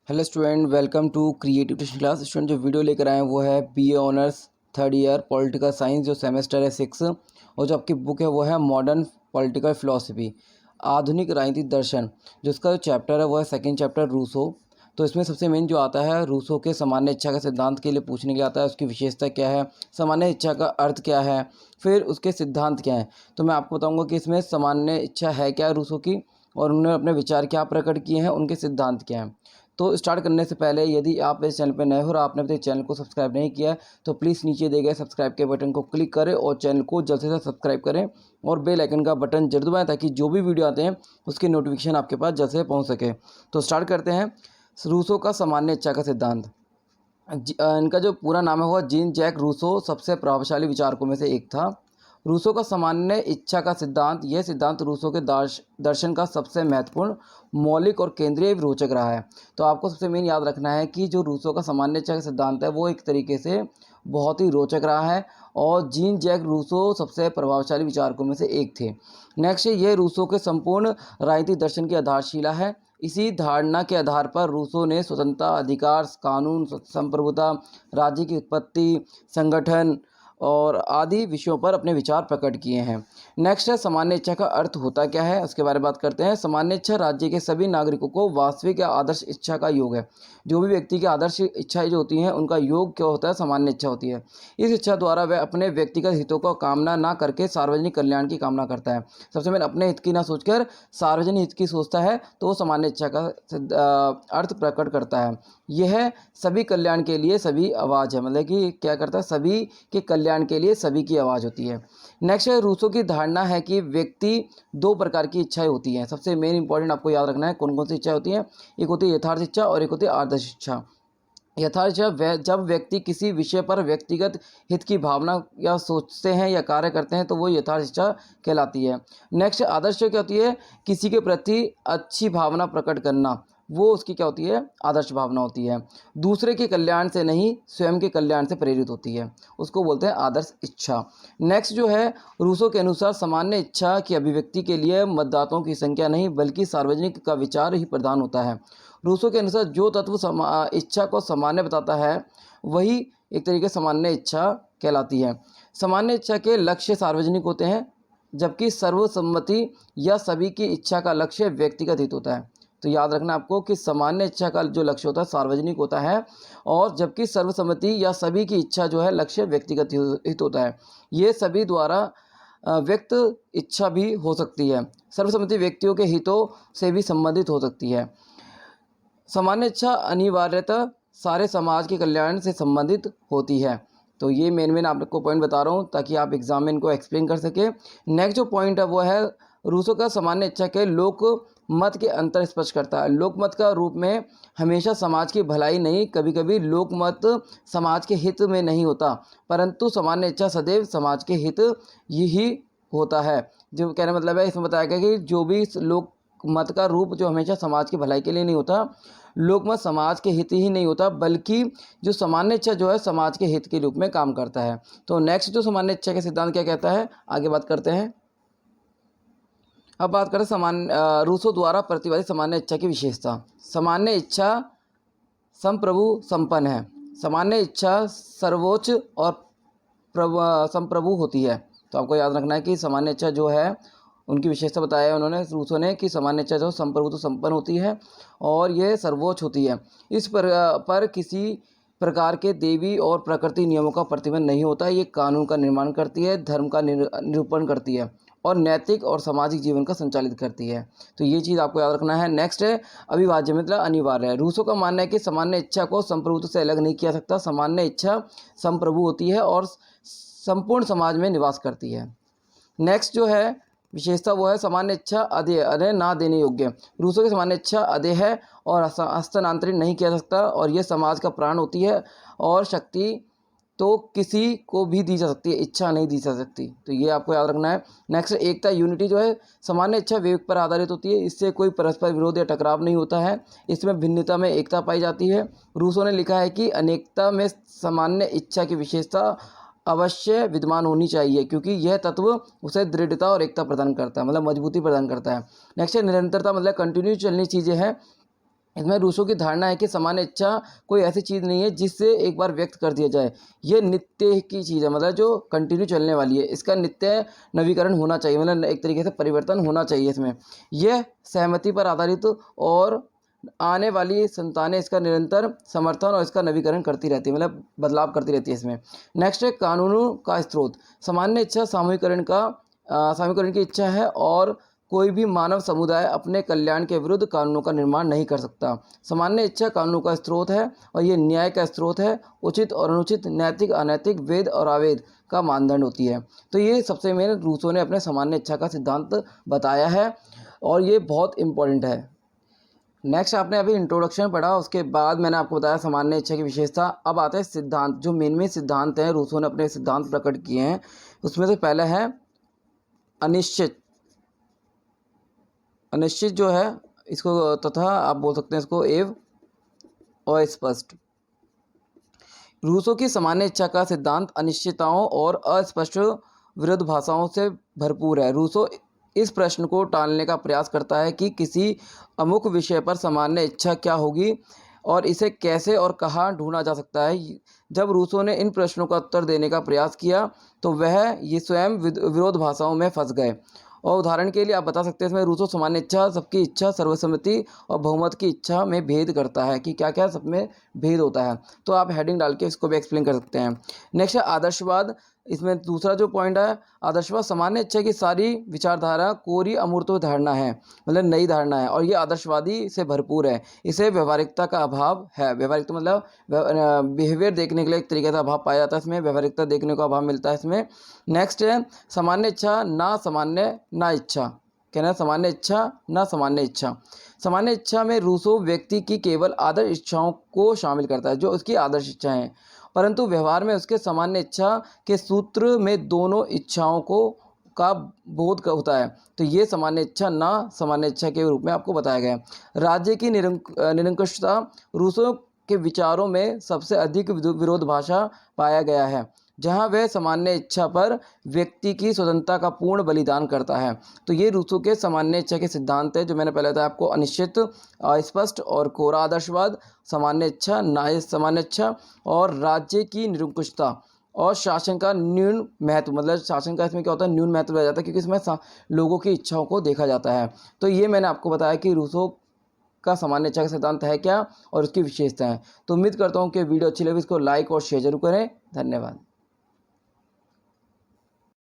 Hello student, welcome to creative tuition class. Student जो video लेकर आए हैं वो है BA honours third year political science, जो सेमेस्टर है 6। और जो आपकी बुक है वो है मॉडर्न पॉलिटिकल फिलॉसफी, आधुनिक राजनीतिक दर्शन। जो इसका जो चैप्टर है वो है सेकंड चैप्टर, रूसो। तो इसमें सबसे मेन जो आता है रूसो के सामान्य इच्छा का सिद्धांत के लिए पूछने के लिए आता है, उसकी विशेषता क्या है, सामान्य इच्छा का अर्थ क्या है, फिर उसके सिद्धांत क्या हैं। तो मैं आपको बताऊँगा कि इसमें सामान्य इच्छा है क्या रूसो की, और उन्होंने अपने विचार क्या प्रकट किए हैं, उनके सिद्धांत क्या हैं। तो स्टार्ट करने से पहले यदि आप इस चैनल पर नए हो और आपने अपने चैनल को सब्सक्राइब नहीं किया है तो प्लीज़ नीचे दिए गए सब्सक्राइब के बटन को क्लिक करें और चैनल को जल्द से जल्द सब्सक्राइब करें और बेल आइकन का बटन जरूर दबाएं ताकि जो भी वीडियो आते हैं उसकी नोटिफिकेशन आपके पास जल्द से पहुंच सके। तो स्टार्ट करते हैं। रूसो का सामान्य इच्छा का सिद्धांत। इनका जो पूरा नाम है वो जीन जैक रूसो सबसे प्रभावशाली विचारकों में से एक था। रूसो का सामान्य इच्छा का सिद्धांत, यह सिद्धांत रूसो के दर्शन का सबसे महत्वपूर्ण, मौलिक और केंद्रीय रोचक रहा है। तो आपको सबसे मेन याद रखना है कि जो रूसो का सामान्य इच्छा का सिद्धांत है वो एक तरीके से बहुत ही रोचक रहा है और जीन जैक रूसो सबसे प्रभावशाली विचारकों में से एक थे। नेक्स्ट, ये रूसो के संपूर्ण राजनीतिक दर्शन की आधारशिला है। इसी धारणा के आधार पर रूसो ने स्वतंत्रता, अधिकार, कानून, संप्रभुता, राज्य की उत्पत्ति, संगठन और आदि विषयों पर अपने विचार प्रकट किए हैं। नेक्स्ट है सामान्य इच्छा का अर्थ होता क्या है, उसके बारे में बात करते हैं। सामान्य इच्छा राज्य के सभी नागरिकों को वास्तविक या आदर्श इच्छा का योग है। जो भी व्यक्ति की आदर्श इच्छाएं जो होती हैं उनका योग क्या होता है, सामान्य इच्छा होती है। इस इच्छा द्वारा वह अपने व्यक्तिगत हितों को कामना ना करके सार्वजनिक कल्याण की कामना करता है। सबसे पहले अपने हित की ना सोचकर सार्वजनिक हित की सोचता है तो वो सामान्य इच्छा का अर्थ प्रकट करता है। यह सभी कल्याण के लिए सभी आवाज़ है, मतलब कि क्या करता है, सभी के कल्याण के लिए सभी की आवाज़ होती है। नेक्स्ट है रूसो की धारणा है कि व्यक्ति दो प्रकार की इच्छाएं होती हैं। सबसे मेन इंपॉर्टेंट आपको याद रखना है कौन कौन सी इच्छाएं होती हैं। एक होती है यथार्थ इच्छा और एक होती है आदर्श इच्छा। यथार्थ इच्छा जब व्यक्ति किसी विषय पर व्यक्तिगत हित की भावना या सोचते हैं या कार्य करते हैं तो वो यथार्थ इच्छा कहलाती है। नेक्स्ट आदर्श क्या होती है, किसी के प्रति अच्छी भावना प्रकट करना, वो उसकी क्या होती है, आदर्श भावना होती है। दूसरे के कल्याण से नहीं, स्वयं के कल्याण से प्रेरित होती है, उसको बोलते हैं आदर्श इच्छा। नेक्स्ट जो है रूसो के अनुसार सामान्य इच्छा की अभिव्यक्ति के लिए मतदाताओं की संख्या नहीं बल्कि सार्वजनिक का विचार ही प्रधान होता है। रूसो के अनुसार जो तत्व इच्छा को सामान्य बताता है वही एक तरीके से सामान्य इच्छा कहलाती है। सामान्य इच्छा के लक्ष्य सार्वजनिक होते हैं जबकि सर्वसम्मति या सभी की इच्छा का लक्ष्य व्यक्तिगत हित होता है। तो याद रखना आपको कि सामान्य इच्छा का जो लक्ष्य होता है सार्वजनिक होता है और जबकि सर्वसम्मति या सभी की इच्छा जो है लक्ष्य व्यक्तिगत हित होता है। ये सभी द्वारा व्यक्त इच्छा भी हो सकती है। सर्वसम्मति व्यक्तियों के हितों से भी संबंधित हो सकती है। सामान्य इच्छा अनिवार्यतः सारे समाज के कल्याण से संबंधित होती है। तो ये मेन आपको पॉइंट बता रहा हूँ ताकि आप एग्जाम में इनको एक्सप्लेन कर सके। नेक्स्ट जो पॉइंट है वो है रूसो का सामान्य इच्छा के लोक मत के अंतर स्पष्ट करता है। लोकमत का रूप में हमेशा समाज की भलाई नहीं, कभी कभी लोकमत समाज के हित में नहीं होता, परंतु सामान्य इच्छा सदैव समाज के हित यही होता है। जो कहने मतलब है, इसमें बताया गया कि जो भी लोक मत का रूप जो हमेशा समाज की भलाई के लिए नहीं होता, लोकमत समाज के हित ही नहीं होता बल्कि जो सामान्य इच्छा जो है समाज के हित के रूप में काम करता है। तो नेक्स्ट जो सामान्य इच्छा के सिद्धांत क्या कहता है, आगे बात करते हैं। अब बात करें रूसो द्वारा प्रतिपादित सामान्य इच्छा की विशेषता। सामान्य इच्छा संप्रभु संपन्न है। सामान्य इच्छा सर्वोच्च और संप्रभु होती है। तो आपको याद रखना है कि सामान्य इच्छा जो है उनकी विशेषता बताया है उन्होंने रूसो ने कि सामान्य इच्छा जो संप्रभु तो संपन्न होती है और ये सर्वोच्च होती है। इस पर किसी प्रकार के देवी और प्रकृति नियमों का प्रतिबंध नहीं होता है। ये कानून का निर्माण करती है, धर्म का निरूपण करती है और नैतिक और सामाजिक जीवन का संचालित करती है। तो ये चीज़ आपको याद रखना है। नेक्स्ट है अविभाज्य मतलब अनिवार्य है। रूसो का मानना है कि सामान्य इच्छा को संप्रभुत्व से अलग नहीं किया सकता। सामान्य इच्छा संप्रभु होती है और संपूर्ण समाज में निवास करती है। नेक्स्ट जो है विशेषता वो है सामान्य इच्छा अधेय, अधेय ना देने योग्य। रूसो की सामान्य इच्छा अधेय है और हस्तांतरित नहीं किया सकता और यह समाज का प्राण होती है और शक्ति तो किसी को भी दी जा सकती है, इच्छा नहीं दी जा सकती। तो ये आपको याद रखना है। नेक्स्ट एकता यूनिटी जो है सामान्य इच्छा विवेक पर आधारित होती है, इससे कोई परस्पर विरोध या टकराव नहीं होता है, इसमें भिन्नता में एकता पाई जाती है। रूसो ने लिखा है कि अनेकता में सामान्य इच्छा की विशेषता अवश्य विद्यमान होनी चाहिए क्योंकि यह तत्व उसे दृढ़ता और एकता प्रदान करता है, मतलब मजबूती प्रदान करता है। नेक्स्ट है निरंतरता मतलब कंटिन्यू चलनी चीज़ें हैं। इसमें रूसो की धारणा है कि सामान्य इच्छा कोई ऐसी चीज़ नहीं है जिससे एक बार व्यक्त कर दिया जाए, ये नित्य की चीज़ है, मतलब जो कंटिन्यू चलने वाली है, इसका नित्य नवीकरण होना चाहिए, मतलब एक तरीके से परिवर्तन होना चाहिए इसमें। यह सहमति पर आधारित और आने वाली संतानें इसका निरंतर समर्थन और इसका नवीकरण करती रहती है, मतलब बदलाव करती रहती है इसमें। नेक्स्ट है कानूनों का स्रोत। सामान्य इच्छा सामूहिकरण की इच्छा है और कोई भी मानव समुदाय अपने कल्याण के विरुद्ध कानूनों का निर्माण नहीं कर सकता। सामान्य इच्छा कानूनों का स्रोत है और ये न्याय का स्रोत है। उचित और अनुचित, नैतिक अनैतिक, वेद और अवैध का मानदंड होती है। तो ये सबसे मेन रूसो ने अपने सामान्य इच्छा का सिद्धांत बताया है और ये बहुत इंपॉर्टेंट है। नेक्स्ट आपने अभी इंट्रोडक्शन पढ़ा, उसके बाद मैंने आपको बताया सामान्य इच्छा की विशेषता। अब आते हैं सिद्धांत, जो मेन सिद्धांत हैं रूसो ने अपने सिद्धांत प्रकट किए हैं। उसमें से पहला है अनिश्चित। अनिश्चित जो है इसको, तथा आप बोल सकते हैं इसको एव अस्पष्ट। रूसो की सामान्य इच्छा का सिद्धांत अनिश्चितताओं और अस्पष्ट विरोधाभासों से भरपूर है। रूसो इस प्रश्न को टालने का प्रयास करता है कि किसी अमुक विषय पर सामान्य इच्छा क्या होगी और इसे कैसे और कहाँ ढूंढा जा सकता है। जब रूसो ने इन प्रश्नों का उत्तर देने का प्रयास किया तो वह ये स्वयं विरोधाभासों में फंस गए। और उदाहरण के लिए आप बता सकते हैं इसमें रूसो सामान्य इच्छा, सबकी इच्छा, सर्वसम्मति और बहुमत की इच्छा में भेद करता है कि क्या क्या सब में भेद होता है। तो आप हेडिंग डाल के इसको भी एक्सप्लेन कर सकते हैं। नेक्स्ट है आदर्शवाद। इसमें दूसरा जो पॉइंट है, आदर्शवाद सामान्य इच्छा की सारी विचारधारा कोरी अमूर्त धारणा है, मतलब नई धारणा है और ये आदर्शवादी से भरपूर है। इसे व्यवहारिकता का अभाव है। व्यवहारिकता मतलब बिहेवियर देखने के लिए एक तरीके का अभाव पाया जाता है इसमें, व्यवहारिकता देखने को अभाव मिलता है इसमें। नेक्स्ट है सामान्य इच्छा ना सामान्य ना इच्छा, कहना सामान्य इच्छा ना सामान्य इच्छा। सामान्य इच्छा में रूसो व्यक्ति की केवल आदर्श इच्छाओं को शामिल करता है, जो उसकी आदर्श इच्छाएं हैं, परंतु व्यवहार में उसके सामान्य इच्छा के सूत्र में दोनों इच्छाओं को का बोध होता है। तो ये सामान्य इच्छा ना सामान्य इच्छा के रूप में आपको बताया गया है। राज्य की निरंकुशता रूसो के विचारों में सबसे अधिक विरोधाभास पाया गया है, जहां वह सामान्य इच्छा पर व्यक्ति की स्वतंत्रता का पूर्ण बलिदान करता है। तो ये रूसो के सामान्य इच्छा के सिद्धांत है, जो मैंने पहले बताया आपको, अनिश्चित, अस्पष्ट और कोरा आदर्शवाद, सामान्य इच्छा, ना सामान्य इच्छा और राज्य की निरंकुशता और शासन का न्यून महत्व। मतलब शासन का इसमें क्या होता है, न्यून महत्व रह जाता है, क्योंकि इसमें लोगों की इच्छाओं को देखा जाता है। तो ये मैंने आपको बताया कि रूसो का सामान्य इच्छा का सिद्धांत है क्या और उसकी विशेषताएं। तो उम्मीद करता हूँ कि वीडियो अच्छी लगी, इसको लाइक और शेयर जरूर करें। धन्यवाद।